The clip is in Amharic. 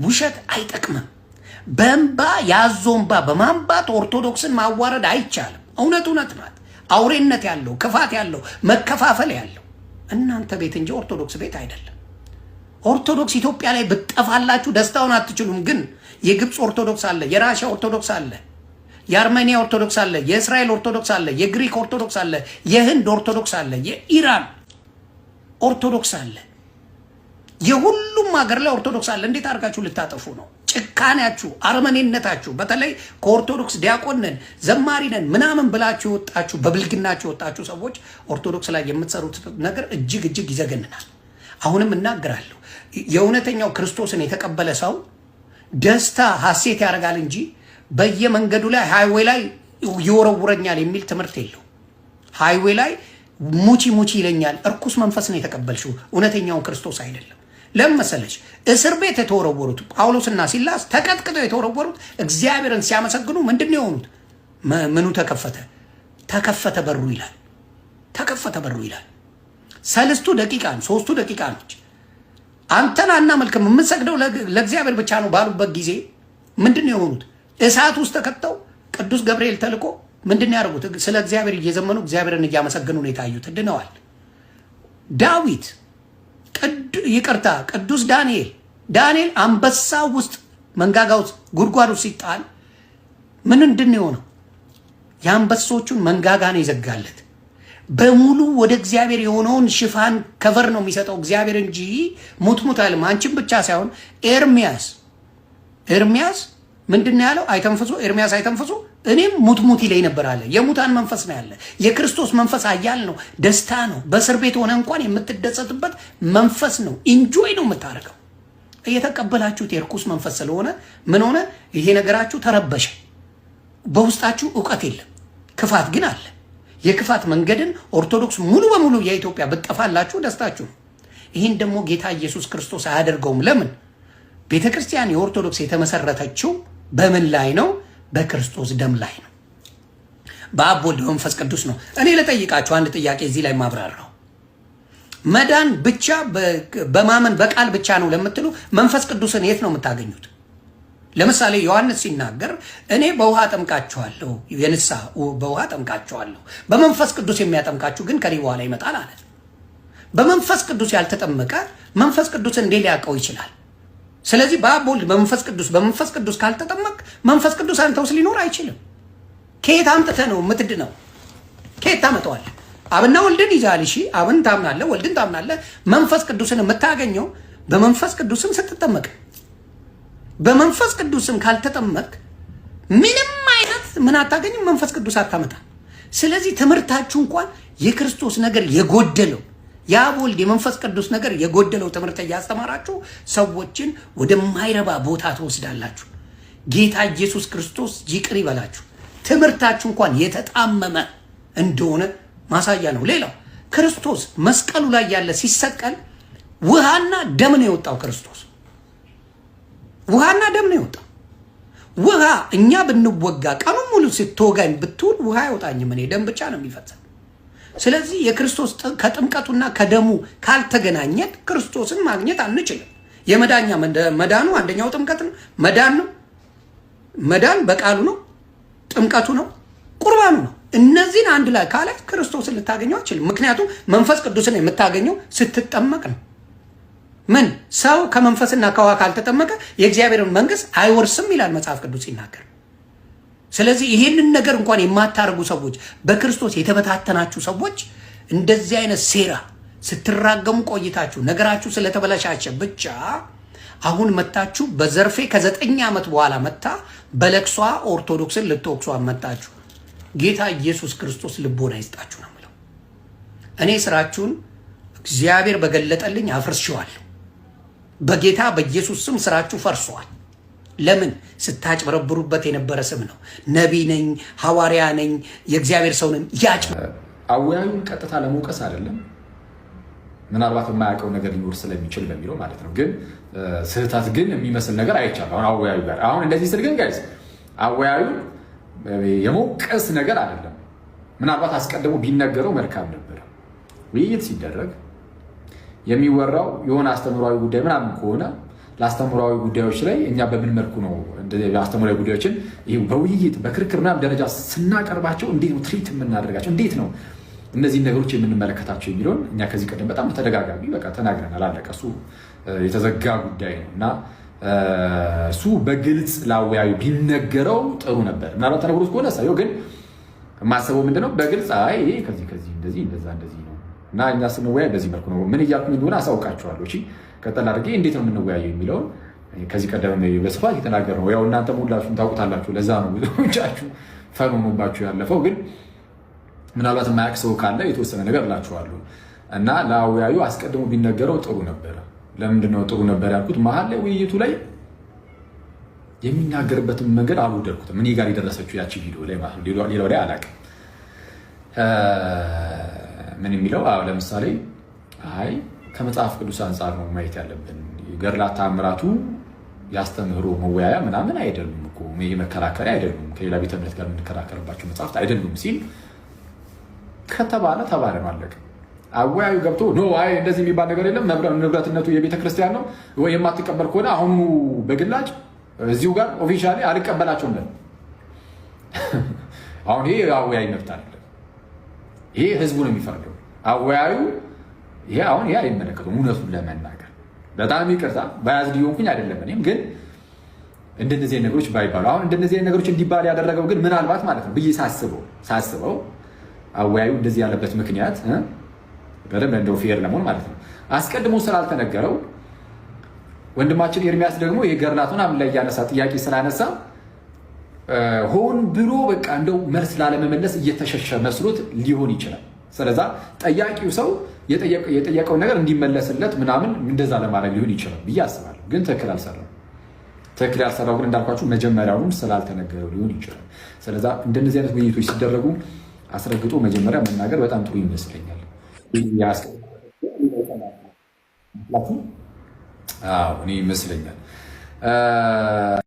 ውሸት አይጠቅምም። በእንባ ያዞንባ በማንባት ኦርቶዶክስን ማዋረድ አይቻልም። እውነት እውነት ናት። አውሬነት ያለው ክፋት ያለው መከፋፈል ያለው እናንተ ቤት እንጂ ኦርቶዶክስ ቤት አይደለም። ኦርቶዶክስ ኢትዮጵያ ላይ ብትጠፋላችሁ ደስታውን አትችሉም። ግን የግብፅ ኦርቶዶክስ አለ፣ የራሽያ ኦርቶዶክስ አለ፣ የአርሜኒያ ኦርቶዶክስ አለ፣ የእስራኤል ኦርቶዶክስ አለ፣ የግሪክ ኦርቶዶክስ አለ፣ የህንድ ኦርቶዶክስ አለ፣ የኢራን ኦርቶዶክስ አለ። የሁሉም ሀገር ላይ ኦርቶዶክስ አለ። እንዴት አድርጋችሁ ልታጠፉ ነው? ጭካኔያችሁ፣ አርመኔነታችሁ በተለይ ከኦርቶዶክስ ዲያቆንን ዘማሪነን ምናምን ብላችሁ ወጣችሁ በብልግናችሁ ወጣችሁ ሰዎች ኦርቶዶክስ ላይ የምትሰሩት ነገር እጅግ እጅግ ይዘገንናል። አሁንም እናገራለሁ፣ የእውነተኛው ክርስቶስን የተቀበለ ሰው ደስታ ሐሴት ያደርጋል እንጂ በየመንገዱ ላይ ሃይዌይ ላይ ይወረውረኛል የሚል ትምህርት የለው። ሃይዌይ ላይ ሙቺ ሙቺ ይለኛል። እርኩስ መንፈስ ነው የተቀበልሽው፣ እውነተኛውን ክርስቶስ አይደለም። ለምን መሰለሽ? እስር ቤት የተወረወሩት ጳውሎስና ሲላስ ተቀጥቅጠው የተወረወሩት እግዚአብሔርን ሲያመሰግኑ ምንድነው የሆኑት? ምኑ ተከፈተ? ተከፈተ በሩ ይላል። ተከፈተ በሩ ይላል። ሰለስቱ ደቂቃን 3 ደቂቃኖች አንተን አናመልክም የምንሰግደው ለእግዚአብሔር ብቻ ነው ባሉበት ጊዜ ምንድነው የሆኑት? እሳት ውስጥ ተከተው ቅዱስ ገብርኤል ተልኮ ምንድነው ያደርጉት? ስለ እግዚአብሔር እየዘመኑ እግዚአብሔርን እያመሰገኑ ነው የታዩት። ድነዋል። ዳዊት ይቅርታ ቅዱስ ዳንኤል አንበሳ ውስጥ መንጋጋ ውስጥ ጉድጓድ ውስጥ ሲጣል ምንድነው የሆነው? የአንበሶቹን መንጋጋ ነው ይዘጋለት። በሙሉ ወደ እግዚአብሔር የሆነውን ሽፋን ከቨር ነው የሚሰጠው እግዚአብሔር እንጂ ሙትሙት አይልም። አንቺም ብቻ ሳይሆን ኤርሚያስ ምንድነው ያለው? አይተንፍሱ ኤርሚያስ አይተንፍሱ እኔም ሙትሙት ይለኝ ነበር አለ። የሙታን መንፈስ ነው ያለ። የክርስቶስ መንፈስ አያል ነው፣ ደስታ ነው። በእስር ቤት ሆነ እንኳን የምትደሰትበት መንፈስ ነው። ኢንጆይ ነው የምታደርገው። እየተቀበላችሁት የርኩስ መንፈስ ስለሆነ ምን ሆነ? ይሄ ነገራችሁ ተረበሸ። በውስጣችሁ እውቀት የለም፣ ክፋት ግን አለ። የክፋት መንገድን ኦርቶዶክስ ሙሉ በሙሉ የኢትዮጵያ ብትጠፋላችሁ ደስታችሁ ነው። ይህን ደግሞ ጌታ ኢየሱስ ክርስቶስ አያደርገውም። ለምን? ቤተክርስቲያን የኦርቶዶክስ የተመሰረተችው በምን ላይ ነው? በክርስቶስ ደም ላይ ነው። በአብ ወልድ በመንፈስ ቅዱስ ነው። እኔ ለጠይቃችሁ አንድ ጥያቄ እዚህ ላይ ማብራራው፣ መዳን ብቻ በማመን በቃል ብቻ ነው ለምትሉ መንፈስ ቅዱስን የት ነው የምታገኙት? ለምሳሌ ዮሐንስ ሲናገር እኔ በውሃ ጠምቃችኋለሁ፣ የንስሐ በውሃ ጠምቃችኋለሁ፣ በመንፈስ ቅዱስ የሚያጠምቃችሁ ግን ከኔ በኋላ ይመጣል አለ። በመንፈስ ቅዱስ ያልተጠመቀ መንፈስ ቅዱስን እንዴት ሊያውቀው ይችላል? ስለዚህ በአብ ወልድ በመንፈስ ቅዱስ ካልተጠመቅ መንፈስ ቅዱስ አንተ ውስጥ ሊኖር አይችልም። ከየት አምጥተህ ነው የምትድነው? ከየት ታመጣዋለህ? አብና ወልድን ይዛል። እሺ አብን ታምናለህ፣ ወልድን ታምናለህ። መንፈስ ቅዱስን የምታገኘው በመንፈስ ቅዱስም ስትጠመቅ። በመንፈስ ቅዱስም ካልተጠመቅ ምንም አይነት ምን አታገኝም፣ መንፈስ ቅዱስ አታመጣ። ስለዚህ ትምህርታችሁ እንኳን የክርስቶስ ነገር የጎደለው የአብ ወልድ የመንፈስ ቅዱስ ነገር የጎደለው ትምህርት እያስተማራችሁ ሰዎችን ወደማይረባ ቦታ ትወስዳላችሁ። ጌታ ኢየሱስ ክርስቶስ ይቅር ይበላችሁ። ትምህርታችሁ እንኳን የተጣመመ እንደሆነ ማሳያ ነው። ሌላው ክርስቶስ መስቀሉ ላይ ያለ ሲሰቀል ውሃና ደም ነው የወጣው። ክርስቶስ ውሃና ደም ነው የወጣው። ውሃ እኛ ብንወጋ ቀኑ ሙሉ ስትወጋኝ ብትውል ውሃ አይወጣኝም፣ እኔ ደም ብቻ ነው የሚፈጸም። ስለዚህ የክርስቶስ ከጥምቀቱና ከደሙ ካልተገናኘን ክርስቶስን ማግኘት አንችልም። የመዳኛ መዳኑ አንደኛው ጥምቀት ነው፣ መዳን ነው። መዳን በቃሉ ነው፣ ጥምቀቱ ነው፣ ቁርባኑ ነው። እነዚህን አንድ ላይ ካለ ክርስቶስን ልታገኘው አትችልም። ምክንያቱም መንፈስ ቅዱስን የምታገኘው ስትጠመቅ ነው። ምን ሰው ከመንፈስና ከውሃ ካልተጠመቀ የእግዚአብሔርን መንግስት አይወርስም ይላል መጽሐፍ ቅዱስ ሲናገር። ስለዚህ ይሄንን ነገር እንኳን የማታርጉ ሰዎች፣ በክርስቶስ የተበታተናችሁ ሰዎች እንደዚህ አይነት ሴራ ስትራገሙ ቆይታችሁ ነገራችሁ ስለተበላሻቸ ብቻ አሁን መጣችሁ በዘርፌ ከ9 ዓመት በኋላ መጣ በለቅሷ ኦርቶዶክስን ልትወቅሷ መጣችሁ። ጌታ ኢየሱስ ክርስቶስ ልቦና ይስጣችሁ ነው የምለው። እኔ ስራችሁን እግዚአብሔር በገለጠልኝ አፍርሼዋለሁ። በጌታ በኢየሱስ ስም ስራችሁ ፈርሷል። ለምን? ስታጭበረብሩበት የነበረ ስም ነው። ነቢይ ነኝ፣ ሐዋርያ ነኝ፣ የእግዚአብሔር ሰው ነኝ። አወያዩን ቀጥታ ለመውቀስ አይደለም፣ ምናልባት የማያውቀው ነገር ሊኖር ስለሚችል በሚለው ማለት ነው። ግን ስህተት ግን የሚመስል ነገር አይቻልም። አሁን አወያዩ ጋር አሁን እንደዚህ ስል ግን ጋይስ አወያዩ የመውቀስ ነገር አይደለም። ምናልባት አስቀድሞ ቢነገረው መልካም ነበር። ውይይት ሲደረግ የሚወራው የሆነ አስተምሯዊ ጉዳይ ምናምን ከሆነ ለአስተምሯዊ ጉዳዮች ላይ እኛ በምን መልኩ ነው አስተምሯዊ ጉዳዮችን በውይይት በክርክር ምናምን ደረጃ ስናቀርባቸው እንዴት ነው ትሪት የምናደርጋቸው፣ እንዴት ነው እነዚህን ነገሮች የምንመለከታቸው የሚለውን እኛ ከዚህ ቀደም በጣም በተደጋጋሚ በቃ ተናግረናል። አለቀ። እሱ የተዘጋ ጉዳይ ነው እና እሱ በግልጽ ለአወያዩ ቢነገረው ጥሩ ነበር። ምናልባት ተነግሮት ከሆነ ሳየው ግን የማስበው ምንድነው በግልጽ አይ ይሄ ከዚህ እንደዚህ እንደዚህ ነው እና እኛ ስንወያይ በዚህ መልኩ ነው ምን እያልኩኝ እንደሆነ አሳውቃቸዋለሁ። እሺ ቀጠል አድርጌ እንዴት ነው የምንወያየው የሚለውን ከዚህ ቀደም በስፋት የተናገር ነው። ያው እናንተ ሁላችሁም ታውቁታላችሁ። ለዛ ነው ብዙዎቻችሁ ፈን ሆኖባችሁ ያለፈው። ግን ምናልባት የማያውቅ ሰው ካለ የተወሰነ ነገር እላችኋለሁ እና ለአወያዩ አስቀድሞ ቢነገረው ጥሩ ነበረ። ለምንድነው ጥሩ ነበር ያልኩት? መሀል ላይ ውይይቱ ላይ የሚናገርበትን መንገድ አልወደድኩትም። እኔ ጋር የደረሰችው ያቺ ቪዲዮ ላይ ማለት ነው። ሌላው ላይ አላውቅም። ምን የሚለው ለምሳሌ አይ ከመጽሐፍ ቅዱስ አንጻር ነው ማየት ያለብን፣ ገድላት ተአምራቱ ያስተምህሮ መወያያ ምናምን አይደሉም እኮ መከራከሪያ አይደሉም፣ ከሌላ ቤተ እምነት ጋር የምንከራከርባቸው መጽሐፍት አይደሉም ሲል ከተባለ ተባለ ማለቅ። አወያዩ ገብቶ ኖ አይ እንደዚህ የሚባል ነገር የለም፣ ንብረትነቱ የቤተ ክርስቲያን ነው ወይ የማትቀበል ከሆነ አሁኑ በግላጭ እዚሁ ጋር ኦፊሻሊ አልቀበላቸውም። አሁን ይሄ አወያይ መብት አይደለም፣ ይሄ ህዝቡ ነው የሚፈርደው። አወያዩ ይሄ አሁን ይሄ አይመለከቱም። እውነቱን ለመናገር በጣም ይቅርታ በያዝድ ሆንኩኝ አይደለም። እኔም ግን እንደነዚህ ነገሮች ባይባሉ አሁን እንደነዚህ ነገሮች እንዲባል ያደረገው ግን ምናልባት ማለት ነው ብዬ ሳስበው አወያዩ እንደዚህ ያለበት ምክንያት በደንብ እንደው ፌር ለመሆን ማለት ነው አስቀድሞ ስላልተነገረው ወንድማችን ኤርሚያስ ደግሞ የገድላቱን አምን ላይ ያነሳ ጥያቄ ስላነሳ ሆን ብሎ በቃ እንደው መልስ ላለመመለስ እየተሸሸ መስሎት ሊሆን ይችላል። ስለዛ ጠያቂው ሰው የጠየቀው ነገር እንዲመለስለት ምናምን እንደዛ ለማድረግ ሊሆን ይችላል ብዬ አስባለሁ። ግን ትክክል አልሰራው። ትክክል ያልሰራው ግን እንዳልኳችሁ መጀመሪያውንም ስላልተነገረው ሊሆን ይችላል። ስለዛ እንደነዚህ አይነት ውይይቶች ሲደረጉ አስረግጦ መጀመሪያ መናገር በጣም ጥሩ ይመስለኛል። እኔ ይመስለኛል